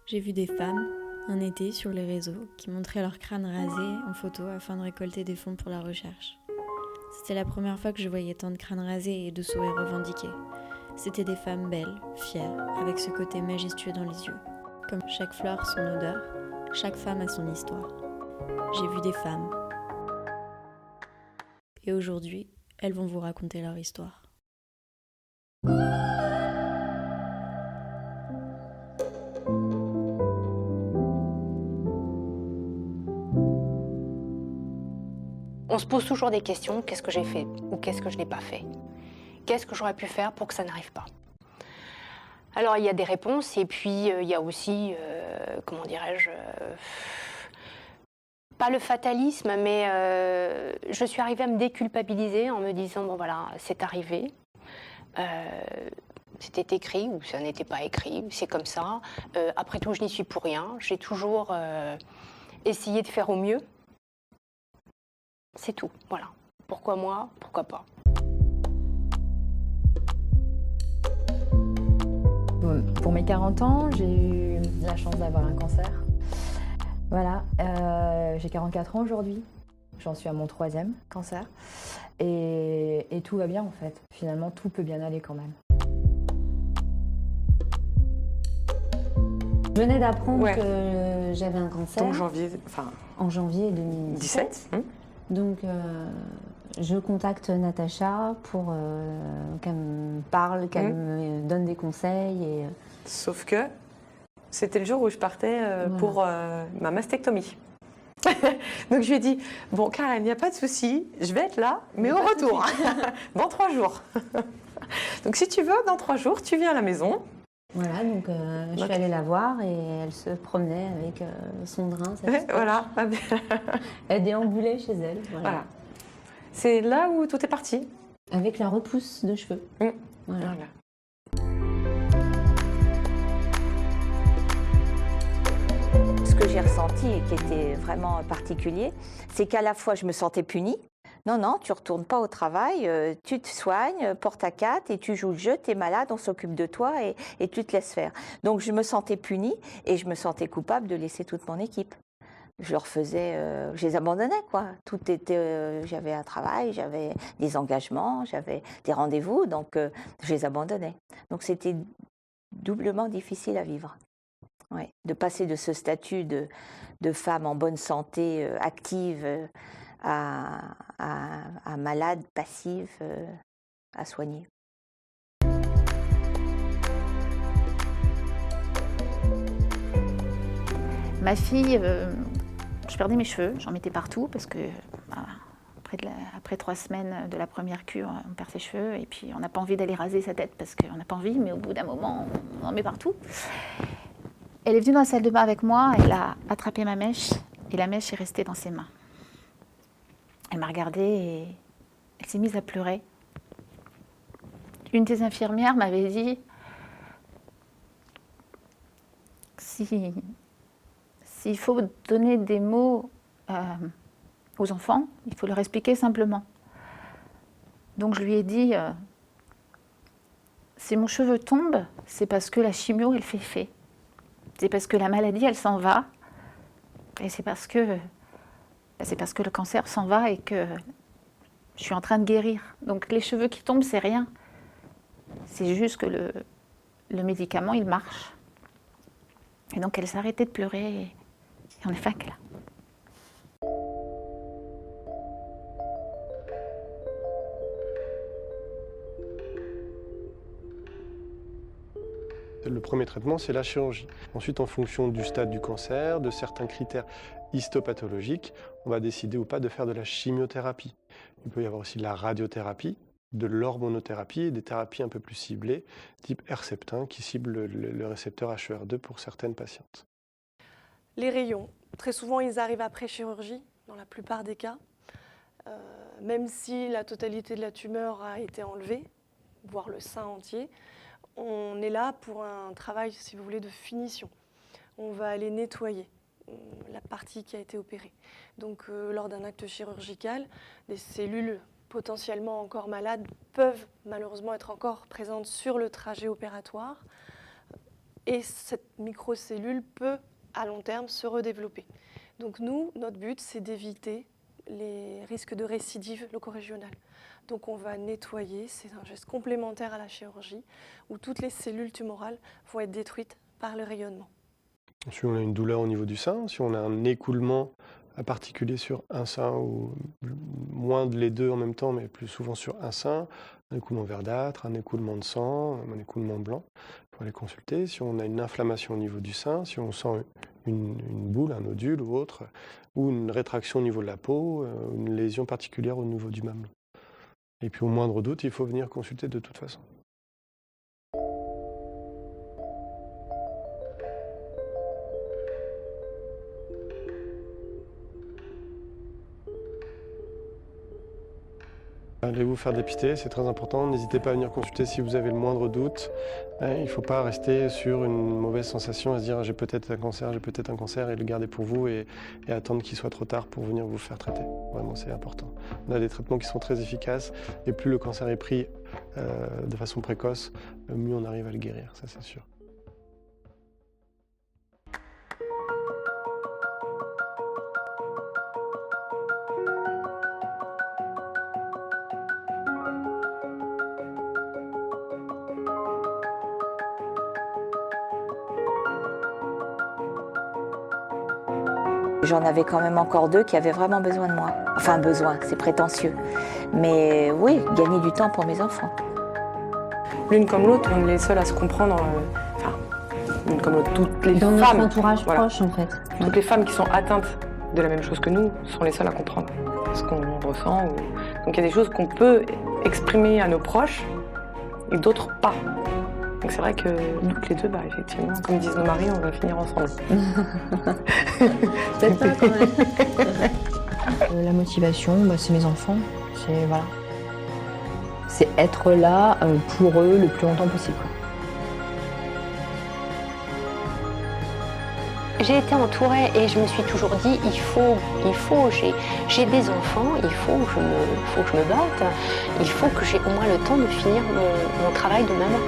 J'ai vu des femmes, un été, sur les réseaux, qui montraient leur crâne rasé en photo afin de récolter des fonds pour la recherche. C'était la première fois que je voyais tant de crânes rasés et de sourires revendiqués. C'étaient des femmes belles, fières, avec ce côté majestueux dans les yeux. Comme chaque fleur son odeur, chaque femme a son histoire. J'ai vu des femmes. Et aujourd'hui, elles vont vous raconter leur histoire. On se pose toujours des questions, qu'est-ce que j'ai fait ou qu'est-ce que je n'ai pas fait? Qu'est-ce que j'aurais pu faire pour que ça n'arrive pas? Alors il y a des réponses et puis il y a aussi, comment dirais-je, pas le fatalisme, mais je suis arrivée à me déculpabiliser en me disant, bon voilà, c'est arrivé, c'était écrit ou ça n'était pas écrit, c'est comme ça. Après tout, je n'y suis pour rien, j'ai toujours essayé de faire au mieux. C'est tout, voilà. Pourquoi moi? Pourquoi pas? Pour mes 40 ans, j'ai eu la chance d'avoir un cancer. Voilà, j'ai 44 ans aujourd'hui. J'en suis à mon 3e cancer. Et tout va bien en fait. Finalement, tout peut bien aller quand même. Je venais d'apprendre que j'avais un cancer. Donc en janvier 2017. 17. Donc, je contacte Natacha pour qu'elle me parle, qu'elle me donne des conseils. Sauf que c'était le jour où je partais pour ma mastectomie. Donc je lui ai dit, bon Karen, il n'y a pas de souci, je vais être là, mais au retour, dans 3 jours. Donc si tu veux, dans 3 jours, tu viens à la maison. Voilà, donc je suis allée la voir et elle se promenait avec son drain. Voilà. Elle déambulait chez elle. Voilà. C'est là où tout est parti. Avec la repousse de cheveux. Voilà. Ce que j'ai ressenti et qui était vraiment particulier, c'est qu'à la fois je me sentais punie. Non, tu ne retournes pas au travail, tu te soignes, porte à 4 et tu joues le jeu, tu es malade, on s'occupe de toi et tu te laisses faire. Donc je me sentais punie et je me sentais coupable de laisser toute mon équipe. Je leur faisais, je les abandonnais quoi. Tout était, j'avais un travail, j'avais des engagements, j'avais des rendez-vous, donc je les abandonnais. Donc c'était doublement difficile à vivre. Ouais, de passer de ce statut de femme en bonne santé, active, à malade, passive, à soigner. Ma fille, je perdais mes cheveux, j'en mettais partout parce que après 3 semaines de la première cure, on perd ses cheveux et puis on n'a pas envie d'aller raser sa tête parce qu'on n'a pas envie, mais au bout d'un moment, on en met partout. Elle est venue dans la salle de bain avec moi, elle a attrapé ma mèche et la mèche est restée dans ses mains. Elle m'a regardée et elle s'est mise à pleurer. Une des infirmières m'avait dit s'il faut donner des mots aux enfants, il faut leur expliquer simplement. Donc je lui ai dit si mon cheveu tombe, c'est parce que la chimio, elle fait effet. C'est parce que la maladie, elle s'en va. Et c'est parce que le cancer s'en va et que je suis en train de guérir. Donc les cheveux qui tombent, c'est rien. C'est juste que le médicament, il marche. Et donc elle s'est arrêtée de pleurer et on est fin que là. Le premier traitement, c'est la chirurgie. Ensuite, en fonction du stade du cancer, de certains critères histopathologiques, on va décider ou pas de faire de la chimiothérapie. Il peut y avoir aussi de la radiothérapie, de l'hormonothérapie et des thérapies un peu plus ciblées, type Herceptin, qui cible le récepteur HER2 pour certaines patientes. Les rayons, très souvent, ils arrivent après chirurgie, dans la plupart des cas. Même si la totalité de la tumeur a été enlevée, voire le sein entier, on est là pour un travail, si vous voulez, de finition. On va aller nettoyer la partie qui a été opérée. Donc, lors d'un acte chirurgical, des cellules potentiellement encore malades peuvent malheureusement être encore présentes sur le trajet opératoire. et cette microcellule peut à long terme se redévelopper. Donc nous, notre but, c'est d'éviter les risques de récidive locorégionale. Donc on va nettoyer, c'est un geste complémentaire à la chirurgie, où toutes les cellules tumorales vont être détruites par le rayonnement. Si on a une douleur au niveau du sein, si on a un écoulement particulier sur un sein, ou moins de les deux en même temps, mais plus souvent sur un sein, un écoulement verdâtre, un écoulement de sang, un écoulement blanc, il faut aller consulter. Si on a une inflammation au niveau du sein, si on sent une boule, un nodule ou autre, ou une rétraction au niveau de la peau, une lésion particulière au niveau du mamelon. Et puis au moindre doute, il faut venir consulter de toute façon. Allez vous faire dépister, c'est très important. N'hésitez pas à venir consulter si vous avez le moindre doute. Il ne faut pas rester sur une mauvaise sensation, à se dire j'ai peut-être un cancer, et le garder pour vous et attendre qu'il soit trop tard pour venir vous faire traiter. Vraiment, c'est important. On a des traitements qui sont très efficaces et plus le cancer est pris de façon précoce, mieux on arrive à le guérir, ça c'est sûr. J'en avais quand même encore 2 qui avaient vraiment besoin de moi. Enfin, besoin, c'est prétentieux. Mais oui, gagner du temps pour mes enfants. L'une comme l'autre, on est les seuls à se comprendre. Enfin, l'une comme l'autre, toutes les dans femmes. notre entourage voilà. proche, en fait. Toutes les femmes qui sont atteintes de la même chose que nous sont les seules à comprendre ce qu'on ressent. Donc il y a des choses qu'on peut exprimer à nos proches et d'autres pas. Donc c'est vrai que toutes les deux, effectivement, comme disent nos maris, on va finir ensemble. Peut-être pas quand même. La motivation, c'est mes enfants. C'est être là pour eux le plus longtemps possible. J'ai été entourée et je me suis toujours dit, j'ai des enfants, il faut que je me batte, il faut que j'ai au moins le temps de finir mon travail de maman.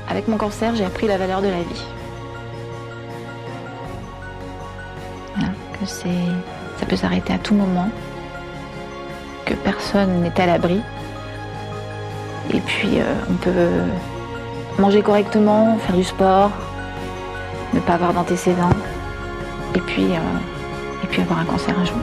Avec mon cancer, j'ai appris la valeur de la vie. Voilà, que ça peut s'arrêter à tout moment, que personne n'est à l'abri. Et puis, on peut manger correctement, faire du sport, ne pas avoir d'antécédents, et puis avoir un cancer un jour.